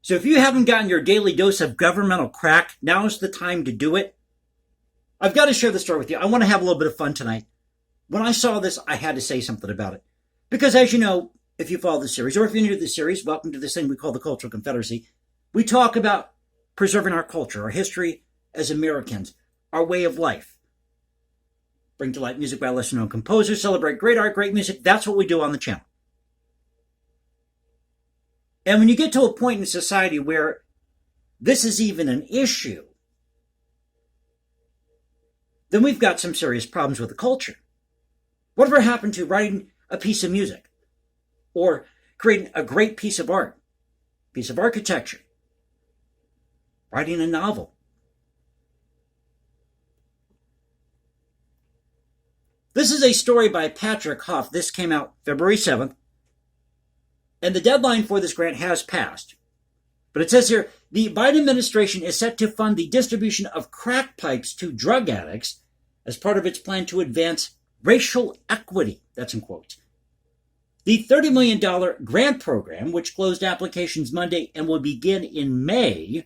So if you haven't gotten your daily dose of governmental crack, now's the time to do it. I've got to share the story with you. I want to have a little bit of fun tonight. When I saw this, I had to say something about it. Because as you know, if you follow the series, or if you're new to the series, welcome to this thing we call the Cultural Confederacy. We talk about preserving our culture, our history as Americans, our way of life. Bring to light music by lesser-known composers, celebrate great art, great music. That's what we do on the channel. And when you get to a point in society where this is even an issue, then we've got some serious problems with the culture. Whatever happened to writing a piece of music or creating a great piece of art, piece of architecture, writing a novel? This is a story by Patrick Hoff. This came out February 7th. And the deadline for this grant has passed. But it says here, the Biden administration is set to fund the distribution of crack pipes to drug addicts as part of its plan to advance racial equity. That's in quotes. The $30 million grant program, which closed applications Monday and will begin in May,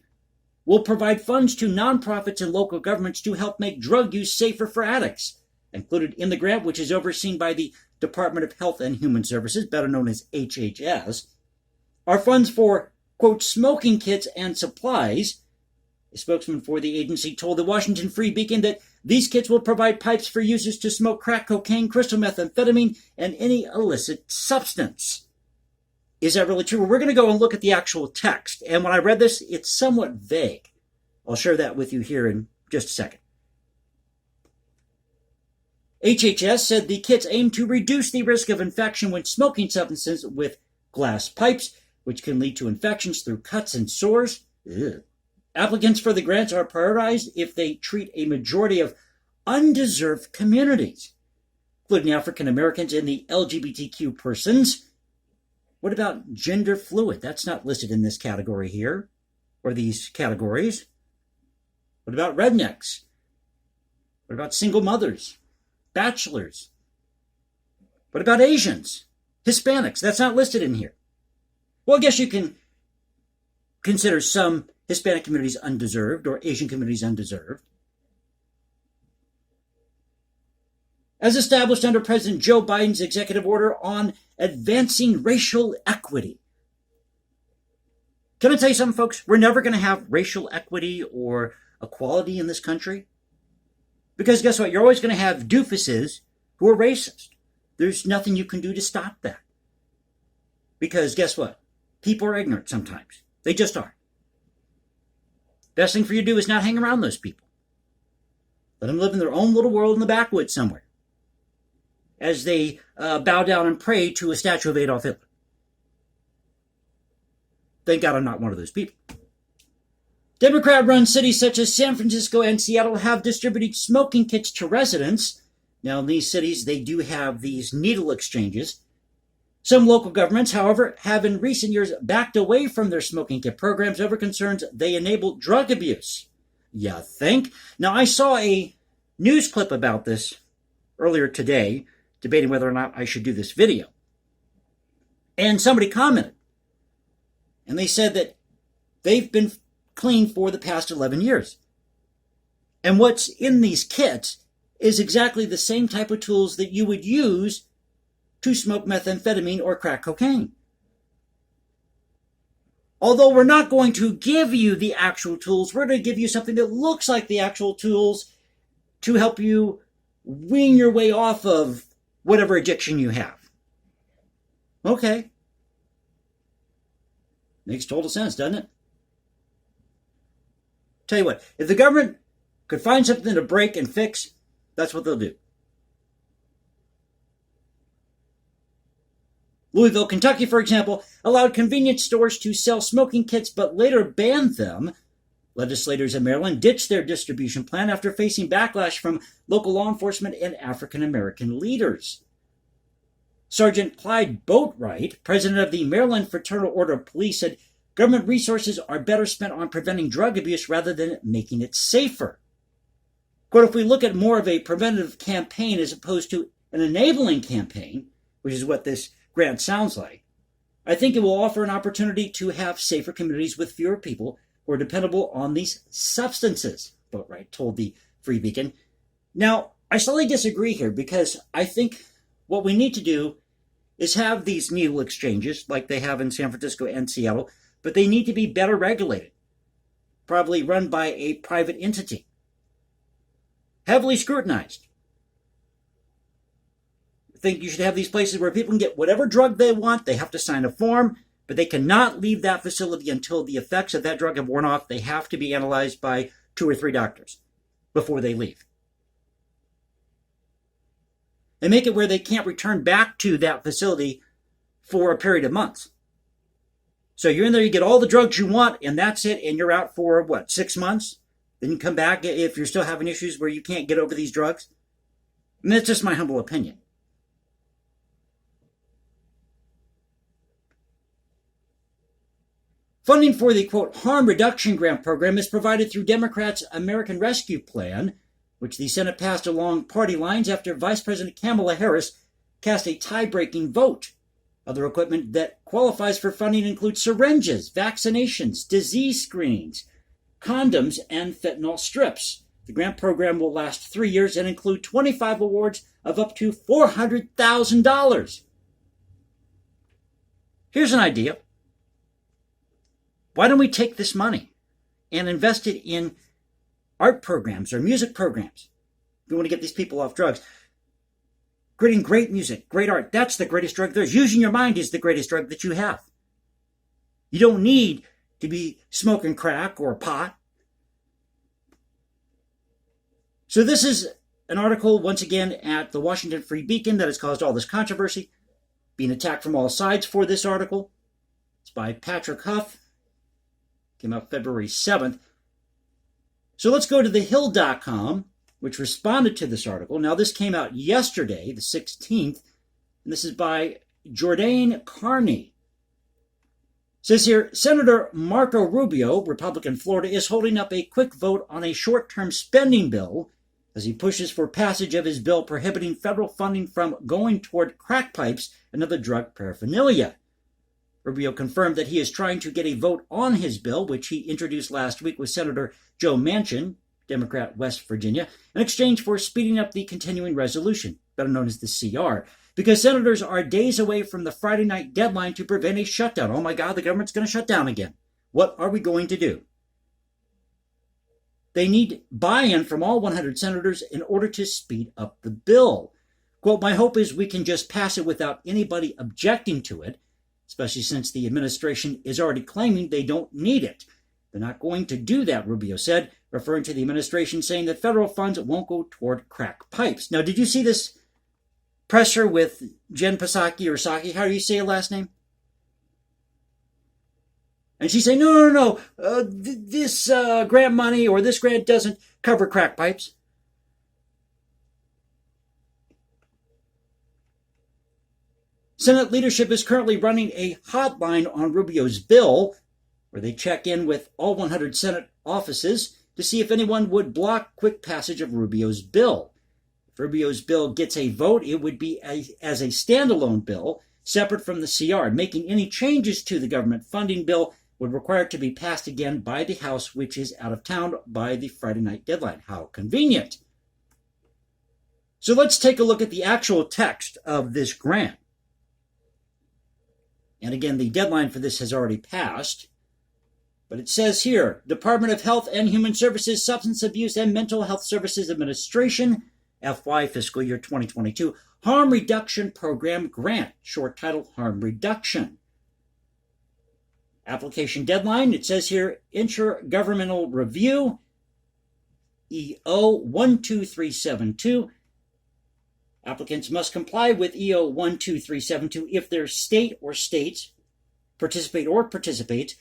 will provide funds to nonprofits and local governments to help make drug use safer for addicts. Included in the grant, which is overseen by the Department of Health and Human Services, better known as HHS, are funds for, quote, smoking kits and supplies. A spokesman for the agency told the Washington Free Beacon that these kits will provide pipes for users to smoke crack cocaine, crystal methamphetamine, and any illicit substance. Is that really true? Well, we're going to go and look at the actual text. And when I read this, it's somewhat vague. I'll share that with you here in just a second. HHS said the kits aim to reduce the risk of infection when smoking substances with glass pipes, which can lead to infections through cuts and sores. Ugh. Applicants for the grants are prioritized if they treat a majority of undeserved communities, including African Americans and the LGBTQ persons. What about gender fluid? That's not listed in this category here, or these categories. What about rednecks? What about single mothers? Bachelors? What about Asians? Hispanics? That's not listed in here. Well, I guess you can consider some Hispanic communities undeserved or Asian communities undeserved. As established under President Joe Biden's executive order on advancing racial equity. Can I tell you something, folks? We're never going to have racial equity or equality in this country. Because guess what? You're always going to have doofuses who are racist. There's nothing you can do to stop that. Because guess what? People are ignorant sometimes. They just are. Best thing for you to do is not hang around those people. Let them live in their own little world in the backwoods somewhere. As they bow down and pray to a statue of Adolf Hitler. Thank God I'm not one of those people. Democrat-run cities such as San Francisco and Seattle have distributed smoking kits to residents. Now, in these cities, they do have these needle exchanges. Some local governments, however, have in recent years backed away from their smoking kit programs over concerns they enable drug abuse. You think? Now, I saw a news clip about this earlier today, debating whether or not I should do this video. And somebody commented. And they said that they've been clean for the past 11 years. And what's in these kits is exactly the same type of tools that you would use to smoke methamphetamine or crack cocaine. Although we're not going to give you the actual tools, we're going to give you something that looks like the actual tools to help you wean your way off of whatever addiction you have. Okay. Makes total sense, doesn't it? Tell you what, if the government could find something to break and fix, that's what they'll do. Louisville, Kentucky, for example, allowed convenience stores to sell smoking kits but later banned them. Legislators in Maryland ditched their distribution plan after facing backlash from local law enforcement and African American leaders. Sergeant Clyde Boatwright, president of the Maryland Fraternal Order of Police, said government resources are better spent on preventing drug abuse rather than making it safer. Quote, if we look at more of a preventative campaign as opposed to an enabling campaign, which is what this grant sounds like, I think it will offer an opportunity to have safer communities with fewer people who are dependable on these substances, Boatwright told the Free Beacon. Now, I slightly disagree here because I think what we need to do is have these needle exchanges like they have in San Francisco and Seattle, but they need to be better regulated, probably run by a private entity, heavily scrutinized. I think you should have these places where people can get whatever drug they want. They have to sign a form, but they cannot leave that facility until the effects of that drug have worn off. They have to be analyzed by 2 or 3 doctors before they leave. And make it where they can't return back to that facility for a period of months. So you're in there, you get all the drugs you want, and that's it, and you're out for, 6 months? Then you come back if you're still having issues where you can't get over these drugs? And that's just my humble opinion. Funding for the, quote, harm reduction grant program is provided through Democrats' American Rescue Plan, which the Senate passed along party lines after Vice President Kamala Harris cast a tie-breaking vote. Other equipment that qualifies for funding includes syringes, vaccinations, disease screenings, condoms, and fentanyl strips. The grant program will last 3 years and include 25 awards of up to $400,000. Here's an idea. Why don't we take this money and invest it in art programs or music programs? We want to get these people off drugs. Creating great music, great art, that's the greatest drug there is. Using your mind is the greatest drug that you have. You don't need to be smoking crack or pot. So this is an article, once again, at the Washington Free Beacon that has caused all this controversy, being attacked from all sides for this article. It's by Patrick Huff. Came out February 7th. So let's go to thehill.com, which responded to this article. Now, this came out yesterday, the 16th, and this is by Jordan Carney. It says here, Senator Marco Rubio, Republican Florida, is holding up a quick vote on a short-term spending bill as he pushes for passage of his bill prohibiting federal funding from going toward crack pipes and other drug paraphernalia. Rubio confirmed that he is trying to get a vote on his bill, which he introduced last week with Senator Joe Manchin, Democrat, West Virginia, in exchange for speeding up the continuing resolution, better known as the CR, because senators are days away from the Friday night deadline to prevent a shutdown. Oh my God, the government's going to shut down again. What are we going to do? They need buy-in from all 100 senators in order to speed up the bill. Quote, my hope is we can just pass it without anybody objecting to it, especially since the administration is already claiming they don't need it. They're not going to do that, Rubio said, referring to the administration saying that federal funds won't go toward crack pipes. Now, did you see this presser with Jen Psaki or Psaki? How do you say her last name? And she's saying, no, this grant money or this grant doesn't cover crack pipes. Senate leadership is currently running a hotline on Rubio's bill, where they check in with all 100 Senate offices to see if anyone would block quick passage of Rubio's bill. If Rubio's bill gets a vote, it would be as a standalone bill, separate from the CR. Making any changes to the government funding bill would require it to be passed again by the House, which is out of town by the Friday night deadline. How convenient. So let's take a look at the actual text of this grant. And again, the deadline for this has already passed. But it says here, Department of Health and Human Services, Substance Abuse and Mental Health Services Administration, FY fiscal year 2022, Harm Reduction Program Grant, short title, Harm Reduction. Application deadline, it says here, Intergovernmental Review, EO 12372. Applicants must comply with EO 12372 if their state or states participate or participates.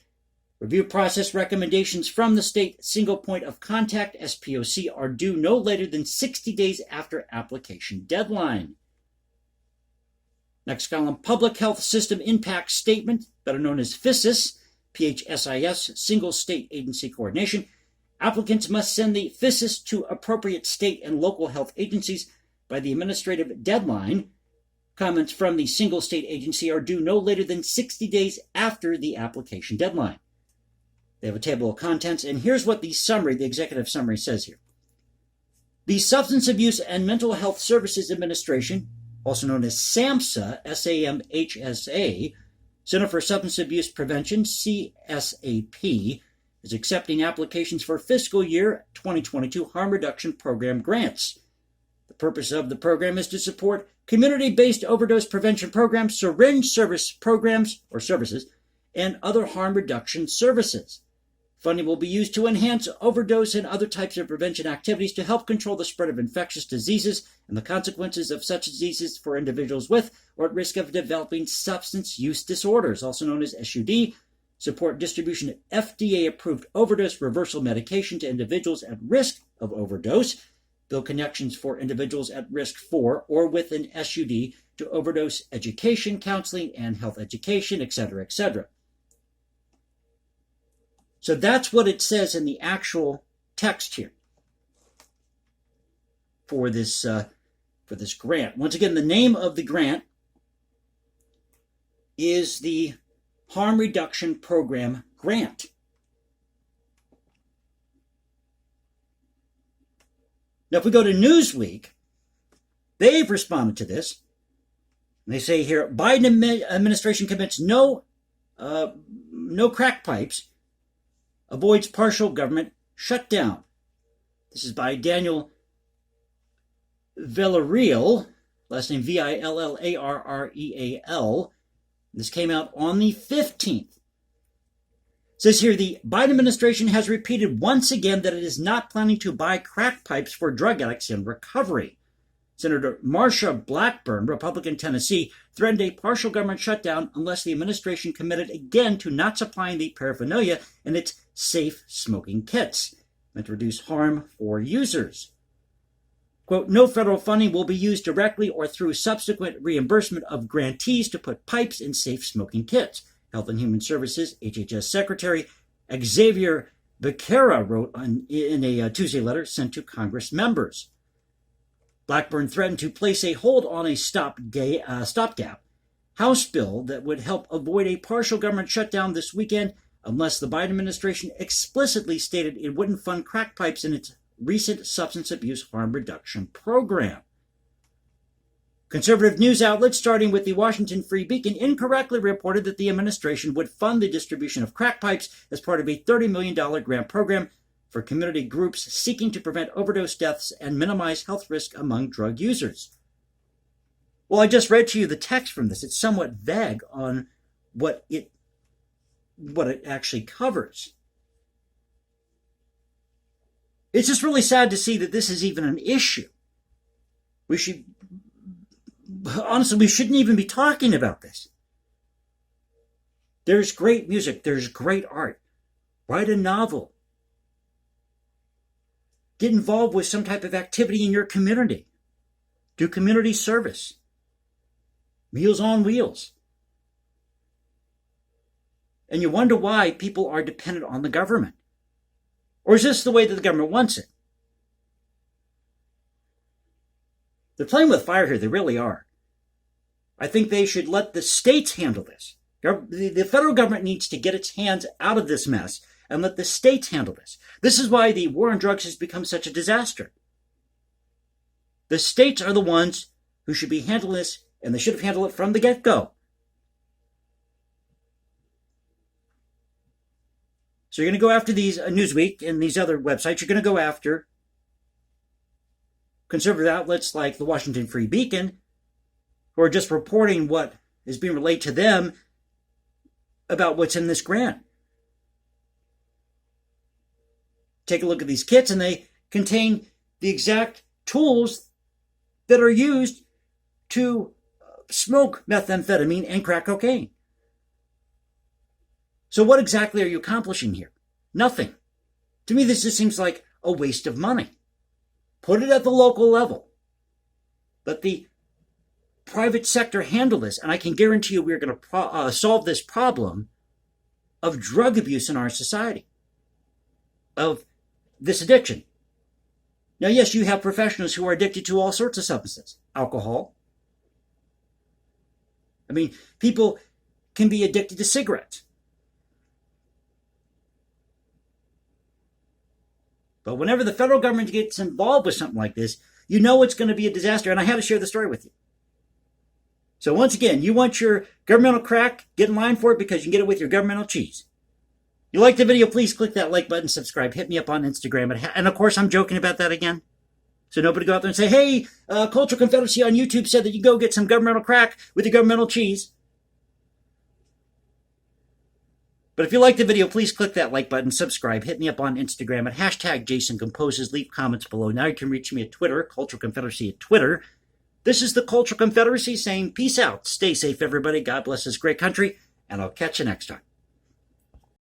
Review process recommendations from the state single point of contact, SPOC, are due no later than 60 days after application deadline. Next column, Public Health System Impact Statement, better known as PHSIS, PHSIS, Single State Agency Coordination. Applicants must send the PHSIS to appropriate state and local health agencies by the administrative deadline. Comments from the single state agency are due no later than 60 days after the application deadline. They have a table of contents, and here's what the executive summary says here. The Substance Abuse and Mental Health Services Administration, also known as SAMHSA, SAMHSA, Center for Substance Abuse Prevention, CSAP, is accepting applications for fiscal year 2022 harm reduction program grants. The purpose of the program is to support community-based overdose prevention programs, syringe service programs or services, and other harm reduction services. Funding will be used to enhance overdose and other types of prevention activities to help control the spread of infectious diseases and the consequences of such diseases for individuals with or at risk of developing substance use disorders, also known as SUD, support distribution of FDA-approved overdose reversal medication to individuals at risk of overdose, build connections for individuals at risk for or with an SUD to overdose education, counseling, and health education, etc., etc. So that's what it says in the actual text here for this grant. Once again, the name of the grant is the Harm Reduction Program Grant. Now, if we go to Newsweek, they've responded to this. And they say here, Biden administration commits no crack pipes, avoids partial government shutdown. This is by Daniel Villarreal, last name Villarreal. This came out on the 15th. It says here, the Biden administration has repeated once again that it is not planning to buy crack pipes for drug addicts in recovery. Senator Marsha Blackburn, Republican Tennessee, threatened a partial government shutdown unless the administration committed again to not supplying the paraphernalia in its safe smoking kits, meant to reduce harm for users. Quote, no federal funding will be used directly or through subsequent reimbursement of grantees to put pipes in safe smoking kits. Health and Human Services, HHS Secretary Xavier Becerra wrote in a Tuesday letter sent to Congress members. Blackburn threatened to place a hold on a stopgap House bill that would help avoid a partial government shutdown this weekend unless the Biden administration explicitly stated it wouldn't fund crack pipes in its recent substance abuse harm reduction program. Conservative news outlets, starting with the Washington Free Beacon, incorrectly reported that the administration would fund the distribution of crack pipes as part of a $30 million grant program for community groups seeking to prevent overdose deaths and minimize health risk among drug users. Well, I just read to you the text from this. It's somewhat vague on what it actually covers. It's just really sad to see that this is even an issue. We shouldn't even be talking about this. There's great music. There's great art. Write a novel. Get involved with some type of activity in your community. Do community service. Meals on Wheels. And you wonder why people are dependent on the government. Or is this the way that the government wants it? They're playing with fire here. They really are. I think they should let the states handle this. The federal government needs to get its hands out of this mess and let the states handle this. This is why the war on drugs has become such a disaster. The states are the ones who should be handling this, and they should have handled it from the get-go. So you're going to go after these Newsweek and these other websites. You're going to go after conservative outlets like the Washington Free Beacon, who are just reporting what is being relayed to them about what's in this grant. Take a look at these kits, and they contain the exact tools that are used to smoke methamphetamine and crack cocaine. So what exactly are you accomplishing here? Nothing. To me, this just seems like a waste of money. Put it at the local level. Let the private sector handle this, and I can guarantee you we're going to solve this problem of drug abuse in our society, of this addiction. Now, yes, you have professionals who are addicted to all sorts of substances. Alcohol, I mean, people can be addicted to cigarettes. But whenever the federal government gets involved with something like this, you know it's going to be a disaster. And I had to share the story with you. So once again, you want your governmental crack, get in line for it because you can get it with your governmental cheese. You like the video, please click that like button, subscribe, hit me up on Instagram. And of course, I'm joking about that again. So nobody go out there and say, hey, Cultural Confederacy on YouTube said that you go get some governmental crack with your governmental cheese. But if you like the video, please click that like button, subscribe, hit me up on Instagram at hashtag Jason Composes, leave comments below. Now you can reach me at Twitter, Cultural Confederacy at Twitter. This is the Cultural Confederacy saying peace out. Stay safe, everybody. God bless this great country, and I'll catch you next time.